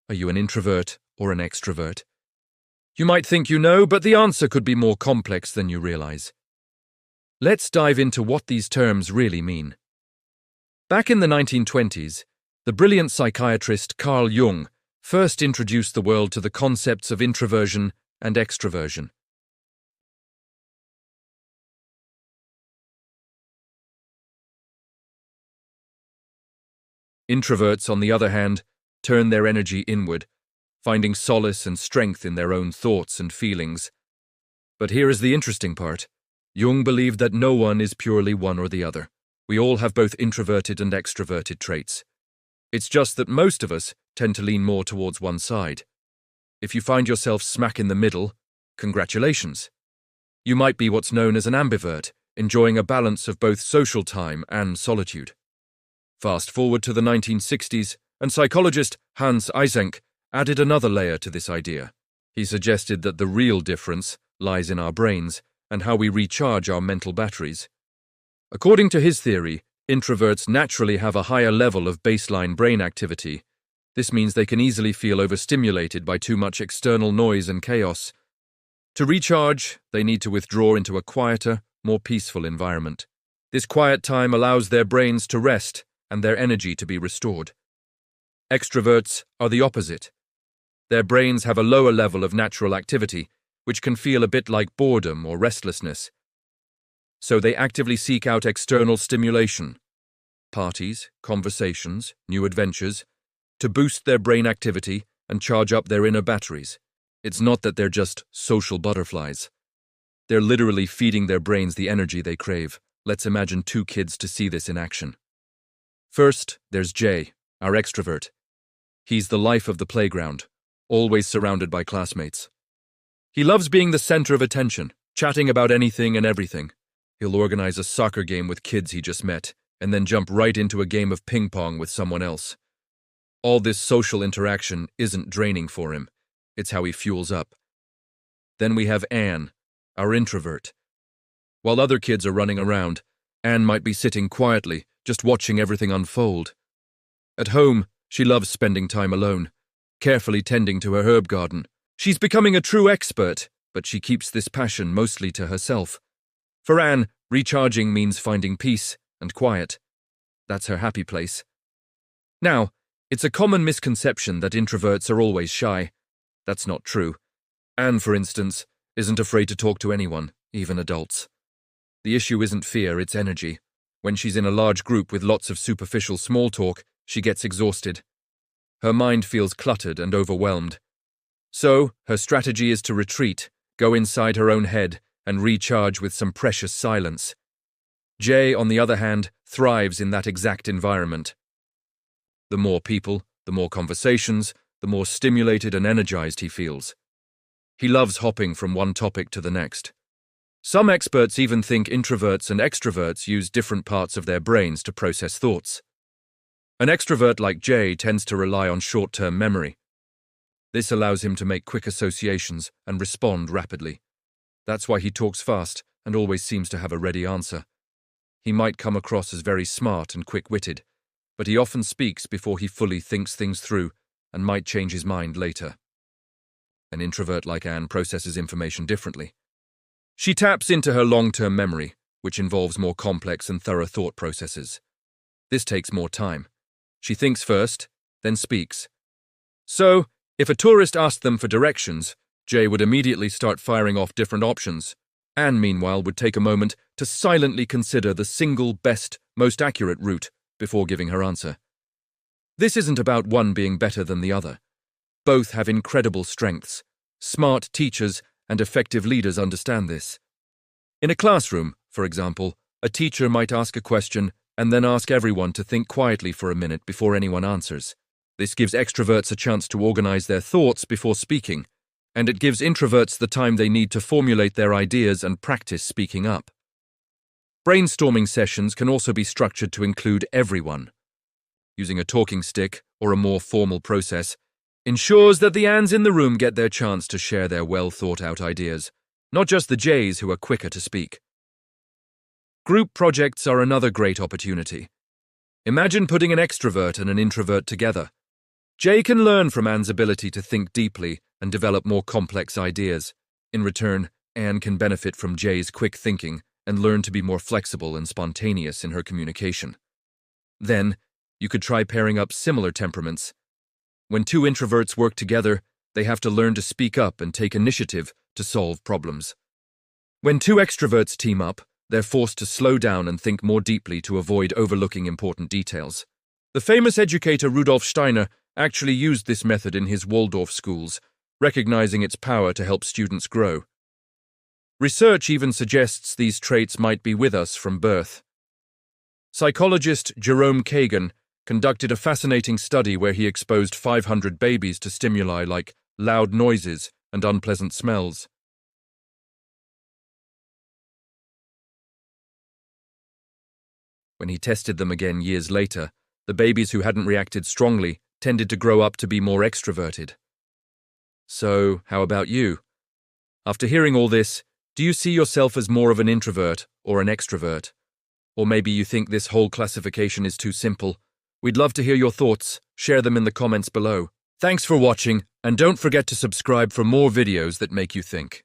Are you an introvert or an extrovert? You might think you know, but the answer could be more complex than you realize. Let's dive into what these terms really mean. Back in the 1920s, the brilliant psychiatrist Carl Jung first introduced the world to the concepts of introversion and extraversion. Introverts, on the other hand, turn their energy inward, finding solace and strength in their own thoughts and feelings. But here is the interesting part. Jung believed that no one is purely one or the other. We all have both introverted and extroverted traits. It's just that most of us tend to lean more towards one side. If you find yourself smack in the middle, congratulations. You might be what's known as an ambivert, enjoying a balance of both social time and solitude. Fast forward to the 1960s, and psychologist Hans Eysenck added another layer to this idea. He suggested that the real difference lies in our brains and how we recharge our mental batteries. According to his theory, introverts naturally have a higher level of baseline brain activity. This means they can easily feel overstimulated by too much external noise and chaos. To recharge, they need to withdraw into a quieter, more peaceful environment. This quiet time allows their brains to rest and their energy to be restored. Extroverts are the opposite. Their brains have a lower level of natural activity, which can feel a bit like boredom or restlessness. So they actively seek out external stimulation, parties, conversations, new adventures, to boost their brain activity and charge up their inner batteries. It's not that they're just social butterflies. They're literally feeding their brains the energy they crave. Let's imagine two kids to see this in action. First, there's Jay, our extrovert. He's the life of the playground, always surrounded by classmates. He loves being the center of attention, chatting about anything and everything. He'll organize a soccer game with kids he just met, and then jump right into a game of ping pong with someone else. All this social interaction isn't draining for him. It's how he fuels up. Then we have Anne, our introvert. While other kids are running around, Anne might be sitting quietly, just watching everything unfold. At home, she loves spending time alone, carefully tending to her herb garden. She's becoming a true expert, but she keeps this passion mostly to herself. For Anne, recharging means finding peace and quiet. That's her happy place. Now, it's a common misconception that introverts are always shy. That's not true. Anne, for instance, isn't afraid to talk to anyone, even adults. The issue isn't fear, it's energy. When she's in a large group with lots of superficial small talk, she gets exhausted. Her mind feels cluttered and overwhelmed. So, her strategy is to retreat, go inside her own head, and recharge with some precious silence. Jay, on the other hand, thrives in that exact environment. The more people, the more conversations, the more stimulated and energized he feels. He loves hopping from one topic to the next. Some experts even think introverts and extroverts use different parts of their brains to process thoughts. An extrovert like Jay tends to rely on short-term memory. This allows him to make quick associations and respond rapidly. That's why he talks fast and always seems to have a ready answer. He might come across as very smart and quick-witted, but he often speaks before he fully thinks things through and might change his mind later. An introvert like Anne processes information differently. She taps into her long-term memory, which involves more complex and thorough thought processes. This takes more time. She thinks first, then speaks. So, if a tourist asked them for directions, Jay would immediately start firing off different options. Anne, meanwhile, would take a moment to silently consider the single best, most accurate route before giving her answer. This isn't about one being better than the other. Both have incredible strengths. Smart teachers and effective leaders understand this. In a classroom, for example, a teacher might ask a question and then ask everyone to think quietly for a minute before anyone answers. This gives extroverts a chance to organize their thoughts before speaking, and it gives introverts the time they need to formulate their ideas and practice speaking up. Brainstorming sessions can also be structured to include everyone. Using a talking stick or a more formal process ensures that the Anns in the room get their chance to share their well-thought-out ideas, not just the Jays who are quicker to speak. Group projects are another great opportunity. Imagine putting an extrovert and an introvert together. Jay can learn from Anne's ability to think deeply and develop more complex ideas. In return, Anne can benefit from Jay's quick thinking and learn to be more flexible and spontaneous in her communication. Then, you could try pairing up similar temperaments. When two introverts work together, they have to learn to speak up and take initiative to solve problems. When two extroverts team up, they're forced to slow down and think more deeply to avoid overlooking important details. The famous educator Rudolf Steiner actually used this method in his Waldorf schools, recognizing its power to help students grow. Research even suggests these traits might be with us from birth. Psychologist Jerome Kagan conducted a fascinating study where he exposed 500 babies to stimuli like loud noises and unpleasant smells. When he tested them again years later, the babies who hadn't reacted strongly tended to grow up to be more extroverted. So, how about you? After hearing all this, do you see yourself as more of an introvert or an extrovert? Or maybe you think this whole classification is too simple. We'd love to hear your thoughts. Share them in the comments below. Thanks for watching, and don't forget to subscribe for more videos that make you think.